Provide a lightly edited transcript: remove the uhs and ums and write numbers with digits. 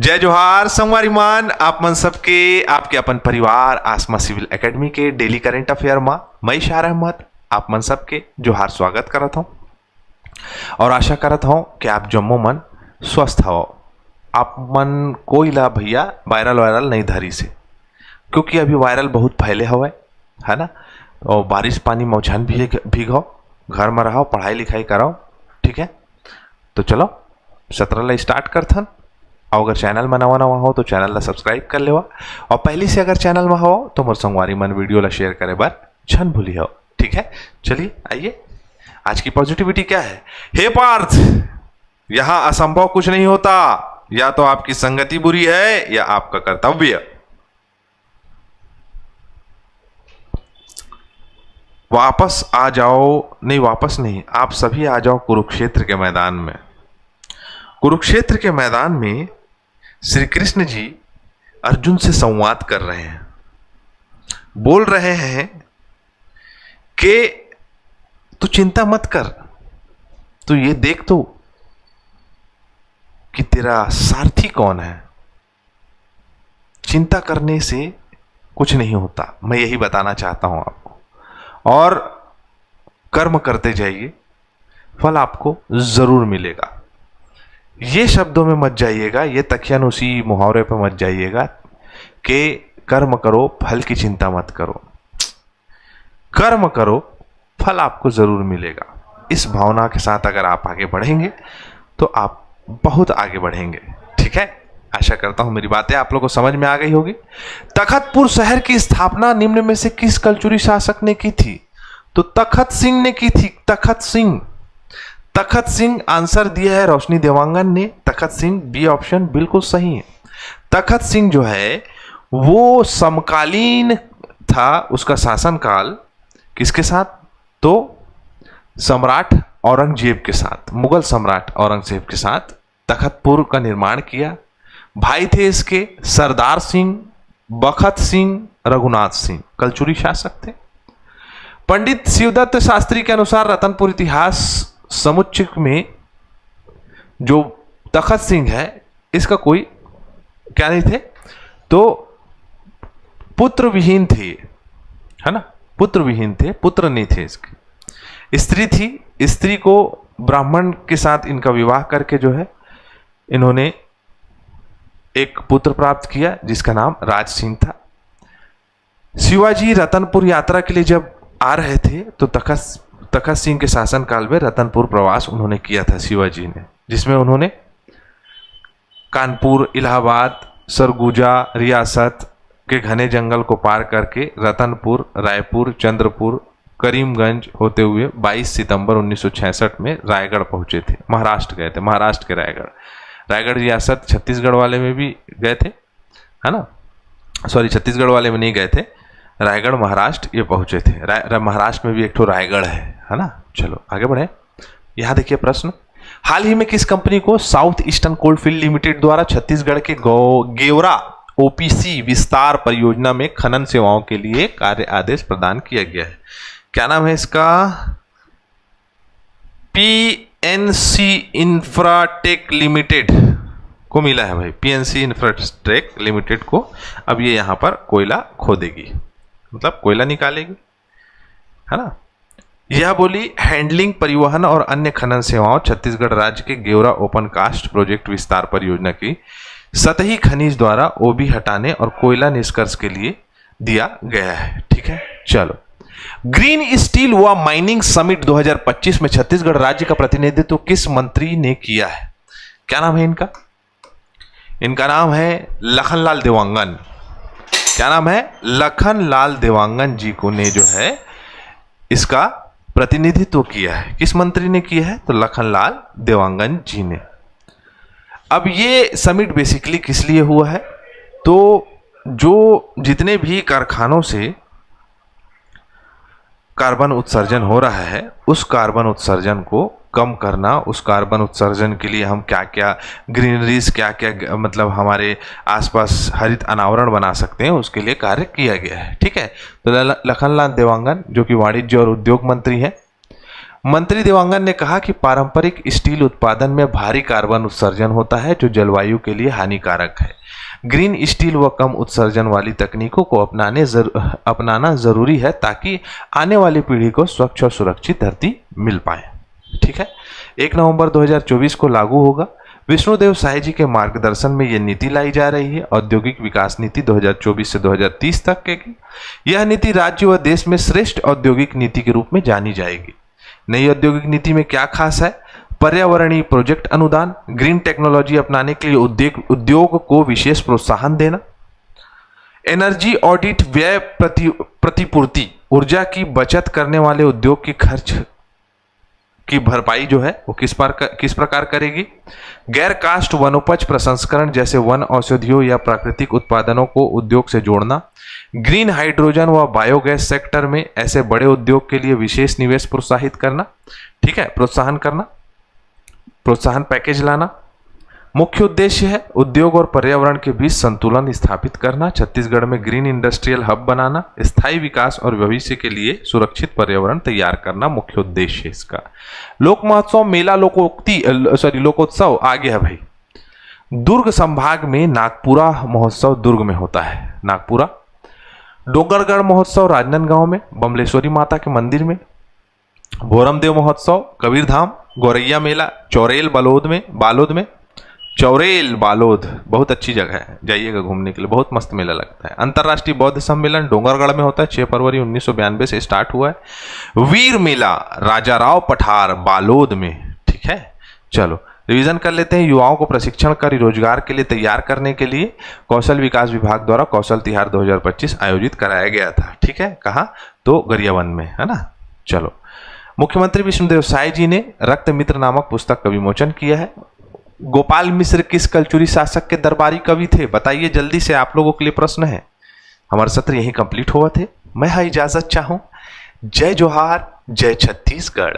जय जोहार संगवारी मान आप मन सबके आपके अपन परिवार आसमा सिविल एकेडमी के डेली करंट अफेयर में मैं इशार अहमद आप मन सबके जोहार स्वागत करत हूं और आशा करत हूं कि आप जम्मो मन स्वस्थ हो। आप मन कोई ला भैया वायरल नहीं धरी से, क्योंकि अभी वायरल बहुत फैले हुए है ना। और बारिश पानी मौछान भीगो, घर में रहो, पढ़ाई लिखाई करो, ठीक है। तो चलो 17 ला स्टार्ट करथन। और अगर चैनल में नवा हो तो चैनल ला सब्सक्राइब कर लेवा, और पहली से अगर चैनल में हो तो मोर संगवारी मन वीडियो ला शेयर करे बार छन भूली हो, ठीक है। चलिए आइए, आज की पॉजिटिविटी क्या है। हे पार्थ, यहां असंभव कुछ नहीं होता, या तो आपकी संगति बुरी है या आपका कर्तव्य। वापस आ जाओ, नहीं वापस नहीं, आप सभी आ जाओ कुरुक्षेत्र के मैदान में। कुरुक्षेत्र के मैदान में श्री कृष्ण जी अर्जुन से संवाद कर रहे हैं, बोल रहे हैं कि तू चिंता मत कर, तू ये देख तो कि तेरा सारथी कौन है। चिंता करने से कुछ नहीं होता, मैं यही बताना चाहता हूं आपको। और कर्म करते जाइए, फल आपको जरूर मिलेगा। ये शब्दों में मत जाइएगा, ये तखियानुसी मुहावरे पे मत जाइएगा कि कर्म करो फल की चिंता मत करो। कर्म करो, फल आपको जरूर मिलेगा। इस भावना के साथ अगर आप आगे बढ़ेंगे तो आप बहुत आगे बढ़ेंगे, ठीक है। आशा करता हूं मेरी बातें आप लोगों को समझ में आ गई होगी। तखतपुर शहर की स्थापना निम्न में से किस कलचुरी शासक ने की थी? तो तखत सिंह ने की थी। तखत सिंह आंसर दिया है रोशनी देवांगन ने। तखत सिंह बी ऑप्शन बिल्कुल सही है। तखत सिंह जो है वो समकालीन था, उसका शासनकाल किसके साथ? तो सम्राट औरंगजेब के साथ, मुगल सम्राट औरंगजेब के साथ तखतपुर का निर्माण किया। भाई थे इसके सरदार सिंह, बखत सिंह, रघुनाथ सिंह, कलचुरी शासक थे। पंडित शिवदत्त शास्त्री के अनुसार रतनपुर इतिहास समुच्चय में जो तखत सिंह है इसका कोई क्या नहीं थे, तो पुत्र विहीन थे, है ना। पुत्र विहीन थे, पुत्र नहीं थे इसके। स्त्री थी, स्त्री को ब्राह्मण के साथ इनका विवाह करके जो है इन्होंने एक पुत्र प्राप्त किया जिसका नाम राज सिंह था। शिवाजी रतनपुर यात्रा के लिए जब आ रहे थे तो तखत सिंह के शासनकाल में रतनपुर प्रवास उन्होंने किया था शिवाजी ने, जिसमें उन्होंने कानपुर, इलाहाबाद, सरगुजा रियासत के घने जंगल को पार करके रतनपुर, रायपुर, चंद्रपुर, करीमगंज होते हुए 22 सितंबर 1966 में रायगढ़ पहुंचे थे। महाराष्ट्र गए थे, महाराष्ट्र के रायगढ़ रियासत छत्तीसगढ़ वाले में भी गए थे, है ना। सॉरी, छत्तीसगढ़ वाले में नहीं गए थे, रायगढ़ महाराष्ट्र ये पहुंचे थे। महाराष्ट्र में भी एक ठो रायगढ़ है ना। चलो आगे बढ़े। यहां देखिए प्रश्न, हाल ही में किस कंपनी को साउथ ईस्टर्न कोलफील्ड लिमिटेड द्वारा छत्तीसगढ़ के गेवरा ओपीसी विस्तार परियोजना में खनन सेवाओं के लिए कार्य आदेश प्रदान किया गया है? क्या नाम है इसका? पीएनसी इंफ्राटेक लिमिटेड को मिला है भाई। पीएनसी इंफ्राटेक लिमिटेड को अब ये यहां पर कोयला खोदेगी, मतलब कोयला निकालेगी, है ना। यह बोली हैंडलिंग, परिवहन और अन्य खनन सेवाओं छत्तीसगढ़ राज्य के गेवरा ओपन कास्ट प्रोजेक्ट विस्तार परियोजना की सतही खनिज द्वारा ओबी हटाने और कोयला निष्कर्ष के लिए दिया गया है, ठीक है। चलो, ग्रीन स्टील व माइनिंग समिट 2025 में छत्तीसगढ़ राज्य का प्रतिनिधित्व किस मंत्री ने किया है? क्या नाम है इनका? इनका नाम है लखनलाल देवांगन। क्या नाम है? लखनलाल देवांगन जी को ने जो है इसका प्रतिनिधित्व किया है। किस मंत्री ने किया है? तो लखनलाल देवांगन जी ने। अब ये समिट बेसिकली किस लिए हुआ है? तो जो जितने भी कारखानों से कार्बन उत्सर्जन हो रहा है उस कार्बन उत्सर्जन को कम करना, उस कार्बन उत्सर्जन के लिए हम क्या क्या ग्रीनरीज, क्या क्या मतलब हमारे आसपास हरित अनावरण बना सकते हैं, उसके लिए कार्य किया गया है, ठीक है। तो लखनलाल देवांगन जो कि वाणिज्य और उद्योग मंत्री हैं, मंत्री देवांगन ने कहा कि पारंपरिक स्टील उत्पादन में भारी कार्बन उत्सर्जन होता है जो जलवायु के लिए हानिकारक है। ग्रीन स्टील व कम उत्सर्जन वाली तकनीकों को अपनाना जरूरी है ताकि आने वाली पीढ़ी को स्वच्छ और सुरक्षित धरती मिल पाए। ठीक है, 1 नवंबर 2024 को लागू होगा। विष्णुदेव साय जी के मार्गदर्शन में यह नीति लाई जा रही है, औद्योगिक विकास नीति 2024 से 2030 तक की। यह नीति राज्य व देश में श्रेष्ठ औद्योगिक नीति के रूप में जानी जाएगी। नई औद्योगिक नीति में क्या खास है? पर्यावरणीय प्रोजेक्ट अनुदान, ग्रीन टेक्नोलॉजी अपनाने के लिए उद्योग को विशेष प्रोत्साहन देना, एनर्जी ऑडिट, व्यय प्रतिपूर्ति, ऊर्जा की बचत करने वाले उद्योग की खर्च की भरपाई जो है वो किस प्रकार करेगी, गैर कास्ट वनोपज प्रसंस्करण जैसे वन औषधियों या प्राकृतिक उत्पादनों को उद्योग से जोड़ना, ग्रीन हाइड्रोजन व बायोगैस सेक्टर में ऐसे बड़े उद्योग के लिए विशेष निवेश प्रोत्साहित करना। ठीक है, प्रोत्साहन करना, प्रोत्साहन पैकेज लाना। मुख्य उद्देश्य है उद्योग और पर्यावरण के बीच संतुलन स्थापित करना, छत्तीसगढ़ में ग्रीन इंडस्ट्रियल हब बनाना, स्थायी विकास और भविष्य के लिए सुरक्षित पर्यावरण तैयार करना मुख्य उद्देश्य है इसका। लोक महोत्सव, मेला, लोकोत्सव आगे है भाई। दुर्ग संभाग में नागपुरा महोत्सव दुर्ग में होता है, नागपुरा। डोंगरगढ़ महोत्सव राजनांदगांव में, बमलेश्वरी माता के मंदिर में। भोरमदेव महोत्सव कबीरधाम। गौरैया मेला चौरेल बालोद में। चौरेल बालोद बहुत अच्छी जगह है, जाइएगा घूमने के लिए, बहुत मस्त मेला लगता है। अंतर्राष्ट्रीय बौद्ध सम्मेलन डोंगरगढ़ में होता है, 6 फरवरी 1992 से स्टार्ट हुआ है। वीर मेला राजाराव पठार बालोद में। ठीक है, चलो रिवीजन कर लेते हैं। युवाओं को प्रशिक्षण कर रोजगार के लिए तैयार करने के लिए कौशल विकास विभाग द्वारा कौशल तिहार 2025 आयोजित कराया गया था। ठीक है, कहाँ? तो गरियाबंद में, है ना। चलो, मुख्यमंत्री विष्णुदेव साय जी ने रक्त मित्र नामक पुस्तक का विमोचन किया है। गोपाल मिश्र किस कलचुरी शासक के दरबारी कवि थे? बताइए जल्दी से, आप लोगों के लिए प्रश्न है। हमारा सत्र यहीं कंप्लीट हुआ थे। मैं इजाजत चाहूं। जय जोहार, जय छत्तीसगढ़।